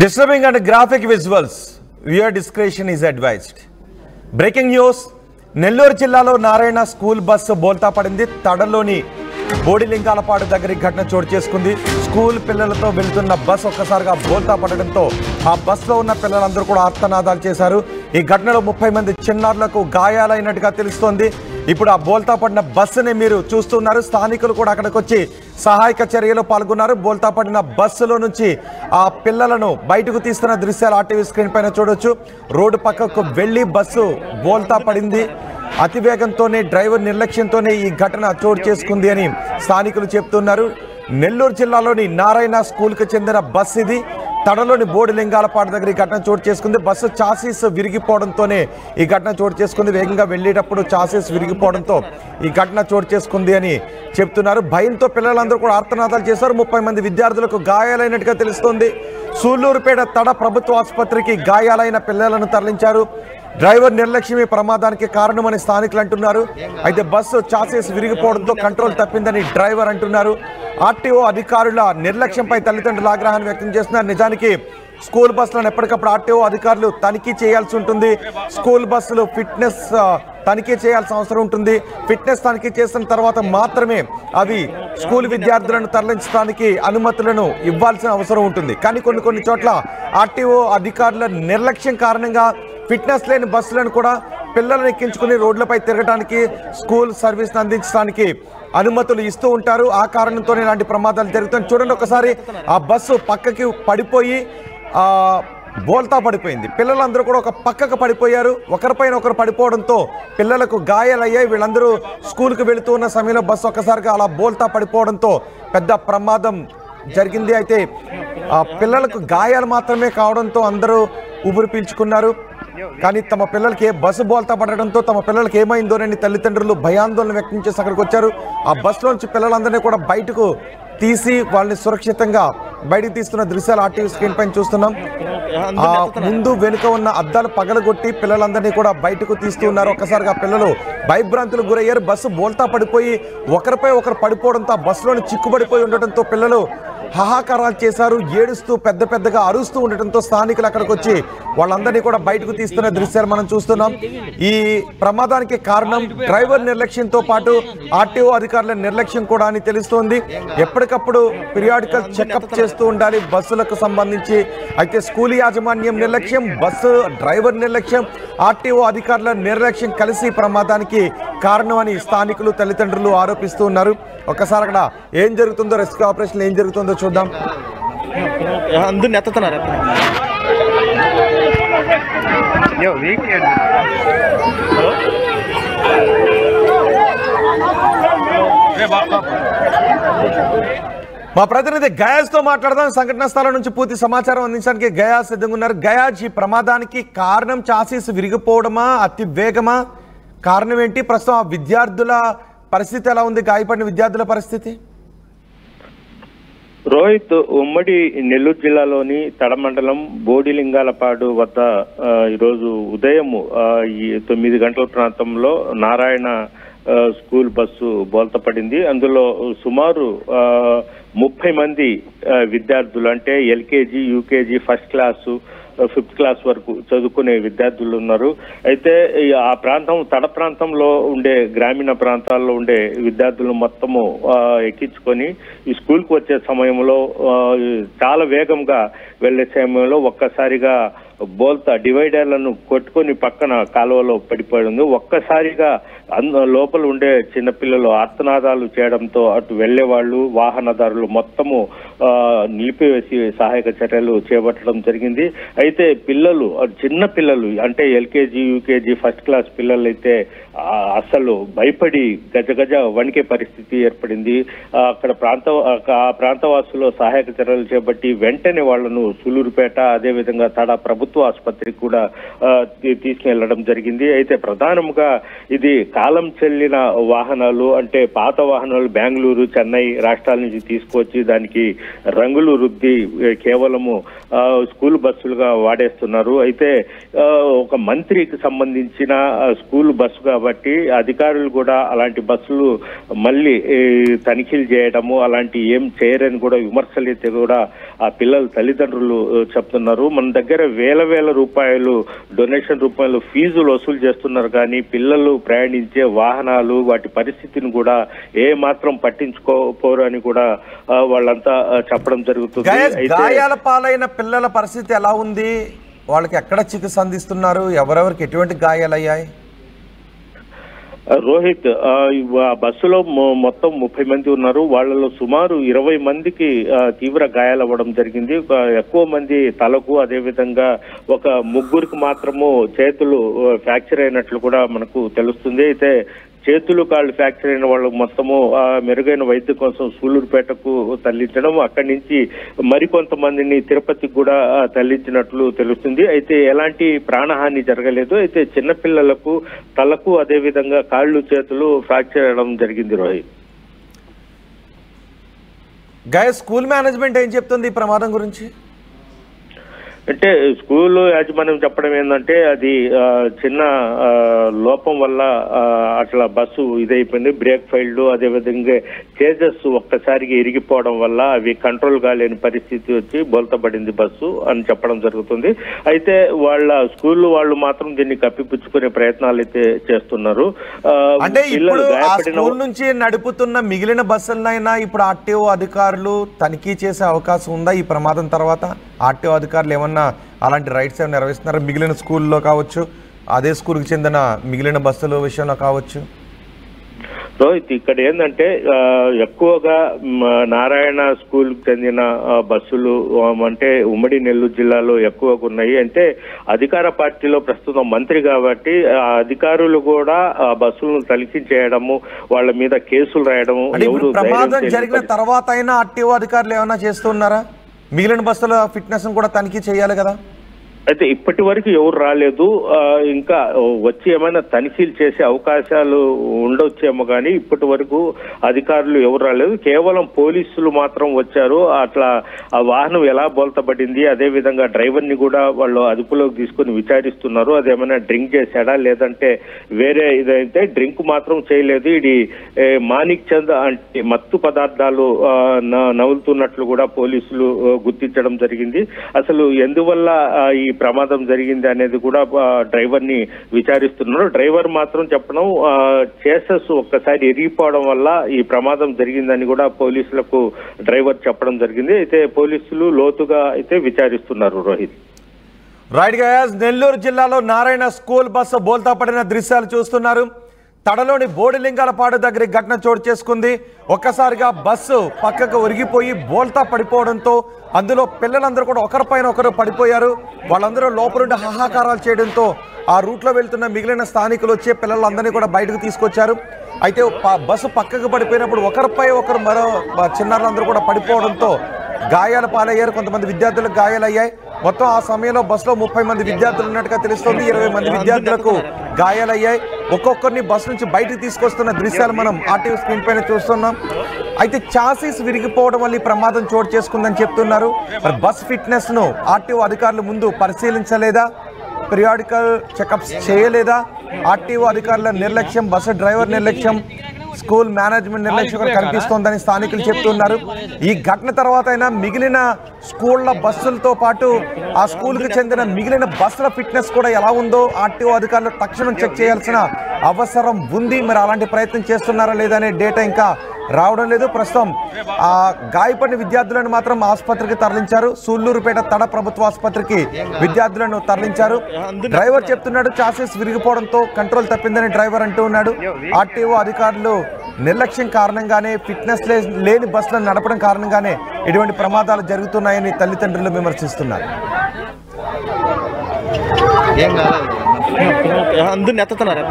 Disturbing and graphic visuals, viewer discretion is advised. Breaking news, Nellore జిల్లాలో Narayana school bus బోల్తా పడింది. తడలోని బోడిలింగాలపాడు దగ్గర ఘటన చోటు చేసుకుంది. స్కూల్ పిల్లలతో వెళ్తున్న బస్సు ఒక్కసారిగా బోల్తా పడడంతో ఆ బస్సులో ఉన్న పిల్లలందరూ కూడా ఆర్తనాదాలు చేశారు. ఈ ఘటనలో 30 మంది చిన్నారులకు గాయాలైనట్టుగా తెలుస్తోంది. ఇప్పుడు ఆ బోల్తా పడిన బస్సుని మీరు చూస్తున్నారు. స్థానికులు కూడా అక్కడికి వచ్చి సహాయక చర్యలో పాల్గొన్నారు. బోల్తా పడిన బస్సులో నుంచి ఆ పిల్లలను బయటకు తీస్తున్న దృశ్యాలు ఆర్టీవీ స్క్రీన్ పైన చూడొచ్చు. రోడ్డు పక్కకు వెళ్లి బస్సు బోల్తా పడింది. అతివేగంతోనే డ్రైవర్ నిర్లక్ష్యంతోనే ఈ ఘటన చోటు చేసుకుంది అని స్థానికులు చెప్తున్నారు. నెల్లూరు జిల్లాలోని నారాయణ స్కూల్కి చెందిన బస్సు ఇది. తడలోని బోడిలింగాలపాడు దగ్గర ఈ ఘటన చోటు చేసుకుంది. బస్సు చాసీస్ విరిగిపోవడంతోనే ఈ ఘటన చోటు చేసుకుంది. వేగంగా వెళ్ళేటప్పుడు చాసీస్ విరిగిపోవడంతో ఈ ఘటన చోటు చేసుకుంది అని చెప్తున్నారు. భయంతో పిల్లలందరూ కూడా ఆర్తనాదాలు చేశారు. 30 మంది విద్యార్థులకు గాయాలైనట్టుగా తెలుస్తోంది. సూళ్లూరుపేట తడ ప్రభుత్వ ఆసుపత్రికి గాయాలైన పిల్లలను తరలించారు. డ్రైవర్ నిర్లక్ష్యమే ప్రమాదానికి కారణమని స్థానికులు అంటున్నారు. అయితే బస్సు చాసీస్ విరిగిపోవడంతో కంట్రోల్ తప్పిందని డ్రైవర్ అంటున్నారు. ఆర్టీఓ అధికారుల నిర్లక్ష్యంపై తల్లిదండ్రులు ఆగ్రహాన్ని వ్యక్తం చేస్తున్నారు. నిజానికి స్కూల్ బస్సులను ఎప్పటికప్పుడు ఆర్టీఓ అధికారులు తనిఖీ చేయాల్సి ఉంటుంది. స్కూల్ బస్సులు ఫిట్నెస్ తనిఖీ చేయాల్సిన అవసరం ఉంటుంది. ఫిట్నెస్ తనిఖీ చేసిన తర్వాత మాత్రమే అవి స్కూల్ విద్యార్థులను తరలించడానికి అనుమతులను ఇవ్వాల్సిన అవసరం ఉంటుంది. కానీ కొన్ని చోట్ల ఆర్టీఓ అధికారుల నిర్లక్ష్యం కారణంగా ఫిట్నెస్ లేని బస్సులను కూడా పిల్లలను ఎక్కించుకుని రోడ్లపై తిరగడానికి స్కూల్ సర్వీస్ని అందించడానికి అనుమతులు ఇస్తూ ఉంటారు. ఆ కారణంతోనే ఇలాంటి ప్రమాదాలు జరుగుతాయి. చూడండి, ఒకసారి ఆ బస్సు పక్కకి పడిపోయి బోల్తా పడిపోయింది. పిల్లలందరూ కూడా ఒక పక్కకు పడిపోయారు. ఒకరిపైన ఒకరు పడిపోవడంతో పిల్లలకు గాయాలయ్యాయి. వీళ్ళందరూ స్కూల్కి వెళుతూ ఉన్న సమయంలో బస్సు ఒక్కసారిగా అలా బోల్తా పడిపోవడంతో పెద్ద ప్రమాదం జరిగింది. అయితే పిల్లలకు గాయాలు మాత్రమే కావడంతో అందరూ ఊపిరి పీల్చుకున్నారు. కానీ తమ పిల్లలకి బస్సు బోల్తా పడడంతో తమ పిల్లలకి ఏమైందోనని తల్లిదండ్రులు భయాందోళన వ్యక్తం చేసి అక్కడికి వచ్చారు. ఆ బస్సులోంచి పిల్లలందరినీ కూడా బయటకు తీసి వాళ్ళని సురక్షితంగా బయటకు తీస్తున్న దృశ్యాలు ఆర్టీవీ స్క్రీన్ పైన చూస్తున్నాం. ముందు వెనుక ఉన్న అద్దాలు పగలగొట్టి పిల్లలందరినీ కూడా బయటకు తీస్తూ ఉన్నారు. ఒక్కసారిగా పిల్లలు భయభ్రాంతులకు గురయ్యారు. బస్సు బోల్తా పడిపోయి ఒకరిపై ఒకరు పడిపోవడంతో ఆ బస్సులోని చిక్కుబడిపోయి ఉండటంతో పిల్లలు హాహాకారాలు చేశారు. ఏడుస్తూ పెద్దగా అరుస్తూ ఉండటంతో స్థానికులు అక్కడికి వచ్చి వాళ్ళందరినీ కూడా బయటకు తీస్తున్న దృశ్యాలు మనం చూస్తున్నాం. ఈ ప్రమాదానికి కారణం డ్రైవర్ నిర్లక్ష్యంతో పాటు ఆర్టీఓ అధికారుల నిర్లక్ష్యం కూడా అని తెలుస్తోంది. ఎప్పటికప్పుడు పీరియాడికల్ చెకప్ చేస్తూ ఉండాలి బస్సులకు సంబంధించి. అయితే స్కూల్ యాజమాన్యం నిర్లక్ష్యం, బస్సు డ్రైవర్ నిర్లక్ష్యం, ఆర్టీఓ అధికారుల నిర్లక్ష్యం కలిసి ప్రమాదానికి కారణం అని స్థానికులు తల్లిదండ్రులు ఆరోపిస్తూ ఉన్నారు. ఒక్కసారి అక్కడ ఏం జరుగుతుందో, రెస్క్యూ ఆపరేషన్ ఏం జరుగుతుందో చూద్దాం. అందరిని ఎత్తుతున్నారు. మా ప్రతినిధి గయాజ్ తో మాట్లాడదాం. సంఘటనా స్థలం నుంచి పూర్తి సమాచారం అందించడానికి గయాజ్ సిద్ధంగా ఉన్నారు. గయాజ్, ఈ ప్రమాదానికి కారణం చాసీస్ విరిగిపోవడమా, అతి వేగమా, కారణం ఏంటి? ప్రస్తుతం ఆ విద్యార్థుల పరిస్థితి ఎలా ఉంది? గాయపడిన విద్యార్థుల పరిస్థితి? రోహిత్, ఉమ్మడి నెల్లూరు జిల్లాలోని తడ మండలం బోడిలింగాలపాడు వద్ద ఈరోజు ఉదయం 9 గంటల ప్రాంతంలో నారాయణ స్కూల్ బస్సు బోల్తా పడింది. అందులో సుమారు 30 మంది విద్యార్థులు, అంటే LKG, UKG, first class, 5th class వరకు చదువుకునే విద్యార్థులు ఉన్నారు. అయితే ఆ ప్రాంతం తడ ప్రాంతంలో ఉండే గ్రామీణ ప్రాంతాల్లో ఉండే విద్యార్థులను మొత్తము ఎక్కించుకొని ఈ స్కూల్కి వచ్చే సమయంలో చాలా వేగంగా వెళ్లే సమయంలో ఒక్కసారిగా బోల్తా డివైడర్లను కొట్టుకొని పక్కన కాలువలో పడిపోయింది. ఒక్కసారిగా లోపల ఉండే చిన్నపిల్లలు ఆర్తనాదాలు చేయడంతో అటు వెళ్లేవాళ్లు, వాహనదారులు మొత్తము నిలిపివేసి సహాయక చర్యలు చేపట్టడం జరిగింది. అయితే పిల్లలు, చిన్న పిల్లలు, అంటే ఎల్కేజీ, యూకేజీ, ఫస్ట్ క్లాస్ పిల్లలు అయితే అసలు భయపడి గజ వణికే పరిస్థితి ఏర్పడింది. అక్కడ ఆ ప్రాంతవాసులు సహాయక చర్యలు చేపట్టి వెంటనే వాళ్లను సూళ్లూరుపేట, అదేవిధంగా తడ ప్రభుత్వ ఆసుపత్రికి కూడా తీసుకెళ్లడం జరిగింది. అయితే ప్రధానంగా ఇది కాలం చెల్లిన వాహనాలు, అంటే పాత వాహనాలు బెంగళూరు, చెన్నై రాష్ట్రాల నుంచి తీసుకొచ్చి దానికి రంగులు రుద్ది కేవలము స్కూల్ బస్సులుగా వాడేస్తున్నారు. అయితే ఒక మంత్రికి సంబంధించిన స్కూల్ బస్సు కాబట్టి అధికారులు కూడా అలాంటి బస్సులు మళ్ళీ తనిఖీలు చేయడము అలాంటి ఏం చేయరని కూడా విమర్శలు అయితే కూడా ఆ పిల్లల తల్లిదండ్రులు చెప్తున్నారు. మన దగ్గర వేల రూపాయలు డొనేషన్ రూపాయలు ఫీజులు వసూలు చేస్తున్నారు కానీ పిల్లలు ప్రయాణించే వాహనాలు వాటి పరిస్థితిని కూడా ఏ మాత్రం పట్టించుకోపోరు అని కూడా వాళ్ళంతా చెప్పడం జరుగుతుంది. గాయాల పాలైన పిల్లల పరిస్థితి ఎలా ఉంది? వాళ్ళకి ఎక్కడ చికిత్స అందిస్తున్నారు? ఎవరెవరికి ఎటువంటి గాయాలయ్యాయి? రోహిత్, బస్సులో మొత్తం 30 మంది ఉన్నారు. వాళ్ళలో సుమారు 20 మందికి తీవ్ర గాయాలవ్వడం జరిగింది. ఎక్కువ మంది తలకు, అదేవిధంగా ఒక 3 మాత్రము చేతులు ఫ్రాక్చర్ అయినట్లు కూడా మనకు తెలుస్తుంది. అయితే చేతులు కాళ్ళు ఫ్రాక్చర్ అయిన వాళ్ళు మొత్తము మెరుగైన వైద్యం కోసం సూళ్లూరుపేటకు తరలించడం, అక్కడి నుంచి మరికొంతమందిని తిరుపతికి కూడా తరలించినట్లు తెలుస్తుంది. అయితే ఎలాంటి ప్రాణహాని జరగలేదు. అయితే చిన్నపిల్లలకు తలకు అదేవిధంగా కాళ్ళు చేతులు ఫ్రాక్చర్ అవ్వడం జరిగింది. రోహిత్, స్కూల్ మేనేజ్మెంట్ ఏం చెప్తుంది ఈ ప్రమాదం గురించి? అంటే స్కూల్ యాజమాన్యం చెప్పడం ఏంటంటే అది చిన్న లోపం వల్ల అట్లా బస్సు ఇదైపోయింది. బ్రేక్ ఫెయిల్డ్, అదేవిధంగా చేజెస్ ఒక్కసారిగా ఇరిగిపోవడం వల్ల అవి కంట్రోల్ కాలేని పరిస్థితి వచ్చి బోల్తపడింది బస్సు అని చెప్పడం జరుగుతుంది. అయితే వాళ్ళ స్కూల్ వాళ్ళు మాత్రం దీన్ని కప్పిపుచ్చుకునే ప్రయత్నాలు అయితే చేస్తున్నారు. అంటే ఇప్పుడు స్కూల్ నుంచి నడుపుతున్న మిగిలిన బస్సులనైనా ఇప్పుడు ఆర్టీఓ అధికారులు తనిఖీ చేసే అవకాశం ఉందా? ఈ ప్రమాదం తర్వాత ఆర్టీఓ అధికారులు ఏమన్నా అలాంటి రైడ్స్ ఏమైనా నిర్వహిస్తున్నారు? మిగిలిన స్కూల్లో కావచ్చు, అదే స్కూల్కి చెందిన మిగిలిన బస్సుల విషయంలో కావచ్చు. రోహిత్, ఇక్కడ ఏంటంటే ఎక్కువగా నారాయణ స్కూల్ కి చెందిన బస్సులు అంటే ఉమ్మడి నెల్లూరు జిల్లాలో ఎక్కువగా ఉన్నాయి. అంటే అధికార పార్టీలో ప్రస్తుతం మంత్రి కాబట్టి ఆ అధికారులు కూడా ఆ బస్సులను తనిఖీ చేయడము, వాళ్ళ మీద కేసులు రాయడము. ప్రమాదం జరిగిన తర్వాత అయినా ఆర్టీఓ అధికారులు ఏమైనా చేస్తున్నారా? మిగిలిన బస్సుల ఫిట్నెస్ కూడా తనిఖీ చేయాలి కదా. అయితే ఇప్పటి వరకు ఎవరు రాలేదు. ఇంకా వచ్చి ఏమైనా తనిఖీలు చేసే అవకాశాలు ఉండొచ్చేమో కానీ ఇప్పటి వరకు అధికారులు ఎవరు రాలేదు. కేవలం పోలీసులు మాత్రం వచ్చారు. అట్లా ఆ వాహనం ఎలా బోల్తపడింది, అదేవిధంగా డ్రైవర్ని కూడా వాళ్ళు అదుపులోకి తీసుకుని విచారిస్తున్నారు. అదేమైనా డ్రింక్ చేశాడా లేదంటే వేరే ఇదైతే డ్రింక్ మాత్రం చేయలేదు. ఇది మాణిక్ చంద్ అంటే మత్తు పదార్థాలు నవ్వులుతున్నట్లు కూడా పోలీసులు గుర్తించడం జరిగింది. అసలు ఎందువల్ల ఈ ప్రమాదం జరిగింది అనేది కూడా డ్రైవర్ ని విచారిస్తున్నారు. డ్రైవర్ మాత్రం చెప్పడం చేసెస్ ఒక్కసారి ఎరిగిపోవడం వల్ల ఈ ప్రమాదం జరిగిందని కూడా పోలీసులకు డ్రైవర్ చెప్పడం జరిగింది. అయితే పోలీసులు లోతుగా అయితే విచారిస్తున్నారు. రోహిత్, రైట్ గయాస్, నెల్లూరు జిల్లాలో నారాయణ స్కూల్ బస్సు బోల్తా పడిన దృశ్యాలు చూస్తున్నారు. తడలోని బోడిలింగాలపాడు దగ్గర ఘటన చోటు చేసుకుంది. ఒక్కసారిగా బస్సు పక్కకు ఒరిగిపోయి బోల్తా పడిపోవడంతో అందులో పిల్లలందరూ కూడా ఒకరిపైన ఒకరు పడిపోయారు. వాళ్ళందరూ లోపలుండి హాహాకారాలు చేయడంతో ఆ రూట్లో వెళ్తున్న మిగిలిన స్థానికులు వచ్చి పిల్లలందరినీ కూడా బయటకు తీసుకొచ్చారు. అయితే బస్సు పక్కకు పడిపోయినప్పుడు ఒకరిపై ఒకరు మరో చిన్నారులందరూ కూడా పడిపోవడంతో గాయాల పాలయ్యారు. కొంతమంది విద్యార్థులకు గాయాలయ్యాయి. మొత్తం ఆ సమయంలో బస్సులో 30 మంది విద్యార్థులు ఉన్నట్టుగా తెలుస్తోంది. 20 మంది విద్యార్థులకు గాయాలయ్యాయి. ఒక్కొక్కరిని బస్సు నుంచి బయటకు తీసుకొస్తున్న దృశ్యాలు మనం ఆర్టీవీ స్క్రీన్ పైన చూస్తున్నాం. అయితే చాసీస్ విరిగిపోవడం వల్ల ఈ ప్రమాదం చోటు చేసుకుందని చెప్తున్నారు. మరి బస్ ఫిట్నెస్ ను ఆర్టీఓ అధికారులు ముందు పరిశీలించలేదా? పీరియాడికల్ చెకప్స్ చేయలేదా? ఆర్టీఓ అధికారుల నిర్లక్ష్యం, బస్సు డ్రైవర్ నిర్లక్ష్యం, స్కూల్ మేనేజ్మెంట్ నిర్లక్ష్యం కనిపిస్తోందని స్థానికులు చెప్తున్నారు. ఈ ఘటన తర్వాత అయినా మిగిలిన స్కూళ్ల బస్సులతో పాటు ఆ స్కూల్కి చెందిన మిగిలిన బస్సుల ఫిట్నెస్ కూడా ఎలా ఉందో ఆర్టీఓ అధికారులు తక్షణం చెక్ చేయాల్సిన అవసరం ఉంది. మరి అలాంటి ప్రయత్నం చేస్తున్నారా లేదా అనే డేటా ఇంకా రావడం లేదు. ప్రస్తుతం ఆ గాయపడిన విద్యార్థులను మాత్రం ఆసుపత్రికి తరలించారు. సూళ్లూరుపేట తడ ప్రభుత్వ ఆసుపత్రికి విద్యార్థులను తరలించారు. డ్రైవర్ చెప్తున్నాడు చాసెస్ విరిగిపోవడంతో కంట్రోల్ తప్పిందని డ్రైవర్ అంటూ ఉన్నాడు. ఆర్టీఓ అధికారులు నిర్లక్ష్యం కారణంగానే, ఫిట్నెస్ లేని బస్సులను నడపడం కారణంగానే ఇటువంటి ప్రమాదాలు జరుగుతున్నాయని తల్లిదండ్రులు విమర్శిస్తున్నారు. అందరిని ఎత్తుతున్నారు.